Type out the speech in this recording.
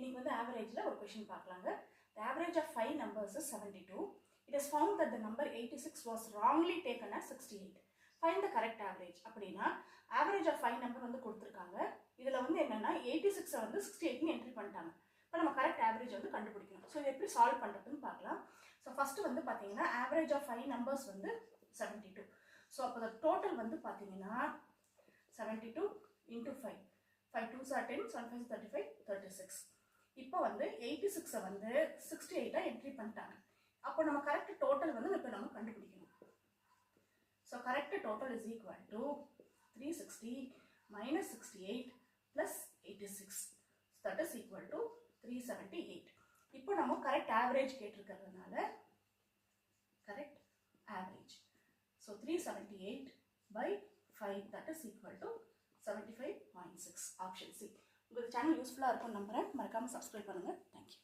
இன்னைக்கு வந்து ஆவரேஜில் ஒரு கொஷின் பார்க்கலாங்க. The average of 5 numbers is 72. It is found that the number 86 was wrongly taken as 68. Find the correct average. அப்படின்னா average of 5 number வந்து கொடுத்துருக்காங்க. இதில் வந்து என்னன்னா 86 வந்து 68 என்ட்ரி பண்ணிட்டாங்க. இப்போ நம்ம கரெக்ட் ஆவரேஜ் வந்து கண்டுபிடிக்கணும். ஸோ இது எப்படி சால்வ் பண்ணுறதுன்னு பார்க்கலாம். ஸோ ஃபஸ்ட்டு வந்து பார்த்தீங்கன்னா ஆவரேஜ் ஆஃப் 5 நம்பர்ஸ் வந்து 72. ஸோ அப்போ டோட்டல் வந்து பார்த்தீங்கன்னா 72 into 5. 5 2s are 10, 7 5 35, 36. இப்போ வந்து 86 வந்து 68 என்ட்ரி பண்ணிட்டாங்க. அப்போ நம்ம கரெக்ட் டோட்டல் வந்து இப்போ நம்ம கண்டுபிடிக்கணும். So correct total is equal to 360 minus 68 plus 86. That is equal to 378. இப்போ நம்ம கரெக்ட் ஆவரேஜ் கேட்டிருக்கிறதுனால correct average. So 378 by 5 that is equal to 75.6. Option C. உங்களுக்கு சேனல் யூஸ்ஃபுல்லாக இருக்கும்னு நம்புகிறேன். மறக்காமல் சப்ஸ்கிரைப் பண்ணுங்கள். தேங்க்யூ.